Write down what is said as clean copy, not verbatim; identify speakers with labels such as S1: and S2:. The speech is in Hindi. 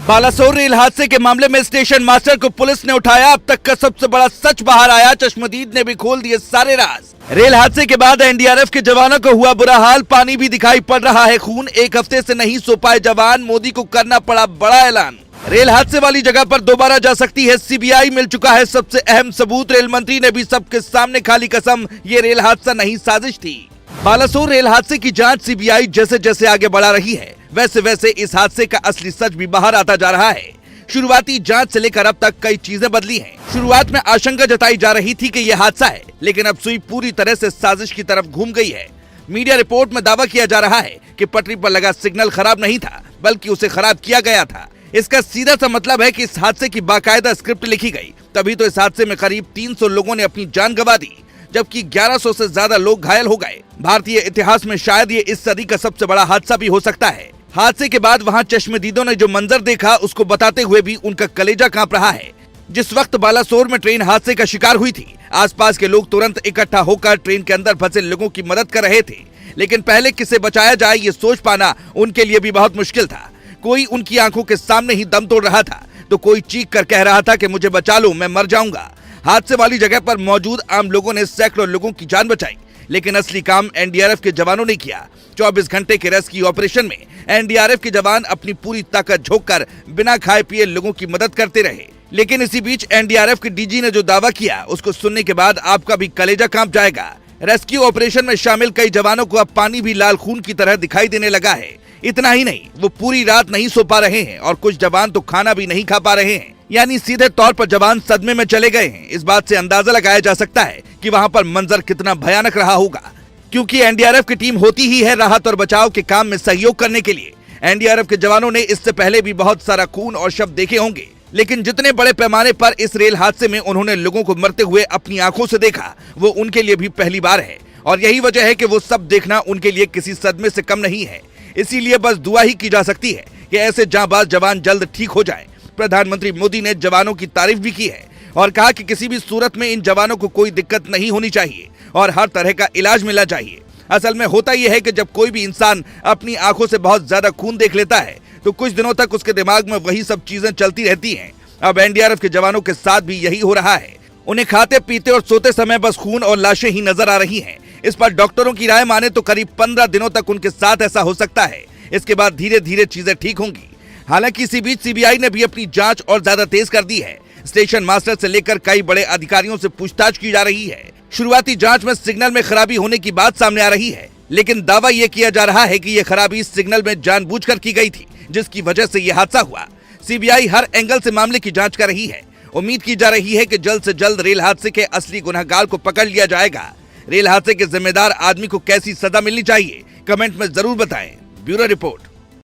S1: बालासोर रेल हादसे के मामले में स्टेशन मास्टर को पुलिस ने उठाया। अब तक का सबसे बड़ा सच बाहर आया। चश्मदीद ने भी खोल दिए सारे राज। रेल हादसे के बाद एनडीआरएफ के जवानों को हुआ बुरा हाल। पानी भी दिखाई पड़ रहा है खून। एक हफ्ते से नहीं सो पाए जवान। मोदी को करना पड़ा बड़ा ऐलान। रेल हादसे वाली जगह पर दोबारा जा सकती है सीबीआई। मिल चुका है सबसे अहम सबूत। रेल मंत्री ने भी सबके सामने खाली कसम, ये रेल हादसा नहीं साजिश थी। बालासोर रेल हादसे की जांच सीबीआई जैसे जैसे आगे बढ़ा रही है, वैसे वैसे इस हादसे का असली सच भी बाहर आता जा रहा है। शुरुआती जांच से लेकर अब तक कई चीजें बदली हैं। शुरुआत में आशंका जताई जा रही थी कि यह हादसा है, लेकिन अब सुई पूरी तरह से साजिश की तरफ घूम गई है। मीडिया रिपोर्ट में दावा किया जा रहा है कि पटरी पर लगा सिग्नल खराब नहीं था, बल्कि उसे खराब किया गया था। इसका सीधा सा मतलब है कि इस हादसे की बाकायदा स्क्रिप्ट लिखी गई, तभी तो इस हादसे में करीब 300 लोगों ने अपनी जान गंवा दी, जबकि 1100 से ज्यादा लोग घायल हो गए। भारतीय इतिहास में शायद ये इस सदी का सबसे बड़ा हादसा भी हो सकता है। हादसे के बाद वहां चश्मदीदों ने जो मंजर देखा, उसको बताते हुए भी उनका कलेजा कांप रहा है। जिस वक्त बालासोर में ट्रेन हादसे का शिकार हुई थी, आसपास के लोग तुरंत इकट्ठा होकर ट्रेन के अंदर फंसे लोगों की मदद कर रहे थे, लेकिन पहले किसे बचाया जाए ये सोच पाना उनके लिए भी बहुत मुश्किल था। कोई उनकी आंखों के सामने ही दम तोड़ रहा था, तो कोई चीख कर कह रहा था कि मुझे बचा लो, मैं मर जाऊंगा। हादसे वाली जगह पर मौजूद आम लोगों ने सैकड़ों लोगों की जान बचाई, लेकिन असली काम एनडीआरएफ के जवानों ने किया। 24 घंटे के रेस्क्यू ऑपरेशन में एनडीआरएफ के जवान अपनी पूरी ताकत झोंककर बिना खाए पिए लोगों की मदद करते रहे। लेकिन इसी बीच एनडीआरएफ के डीजी ने जो दावा किया, उसको सुनने के बाद आपका भी कलेजा कांप जाएगा। रेस्क्यू ऑपरेशन में शामिल कई जवानों को अब पानी भी लाल खून की तरह दिखाई देने लगा है। इतना ही नहीं, वो पूरी रात नहीं सो पा रहे हैं और कुछ जवान तो खाना भी नहीं खा पा रहे हैं। यानी सीधे तौर पर जवान सदमे में चले गए हैं। इस बात से अंदाजा लगाया जा सकता है कि वहां पर मंजर कितना भयानक रहा होगा, क्योंकि एनडीआरएफ की टीम होती ही है राहत और बचाव के काम में सहयोग करने के लिए। एनडीआरएफ के जवानों ने इससे पहले भी बहुत सारा खून और शव देखे होंगे, लेकिन जितने बड़े पैमाने पर इस रेल हादसे में उन्होंने लोगों को मरते हुए अपनी आंखों से देखा, वो उनके लिए भी पहली बार है। और यही वजह है कि वो सब देखना उनके लिए किसी सदमे से कम नहीं है। इसीलिए बस दुआ ही की जा सकती है कि ऐसे जांबाज जवान जल्द ठीक हो जाएं। प्रधानमंत्री मोदी ने जवानों की तारीफ भी की है और कहा कि किसी भी सूरत में इन जवानों को कोई दिक्कत नहीं होनी चाहिए और हर तरह का इलाज मिलना चाहिए। असल में होता यह है कि जब कोई भी इंसान अपनी आंखों से बहुत ज्यादा खून देख लेता है, तो कुछ दिनों तक उसके दिमाग में वही सब चीजें चलती रहती हैं। अब एनडीआरएफ के जवानों के साथ भी यही हो रहा है। उन्हें खाते पीते और सोते समय बस खून और लाशें ही नजर आ रही हैं। इस पर डॉक्टरों की राय माने तो करीब 15 दिनों तक उनके साथ ऐसा हो सकता है। इसके बाद धीरे धीरे चीजें ठीक होंगी। हालांकि इसी बीच सीबीआई ने भी अपनी जांच और ज्यादा तेज कर दी है। स्टेशन मास्टर से लेकर कई बड़े अधिकारियों से पूछताछ की जा रही है। शुरुआती जांच में सिग्नल में खराबी होने की बात सामने आ रही है, लेकिन दावा यह किया जा रहा है कि यह खराबी सिग्नल में जानबूझकर की गई थी, जिसकी वजह से यह हादसा हुआ। सीबीआई हर एंगल से मामले की जांच कर रही है। उम्मीद की जा रही है कि जल्द से जल्द रेल हादसे के असली गुनहगार को पकड़ लिया जाएगा। रेल हादसे के जिम्मेदार आदमी को कैसी सजा मिलनी चाहिए, कमेंट में जरूर बताएं। Bureau report.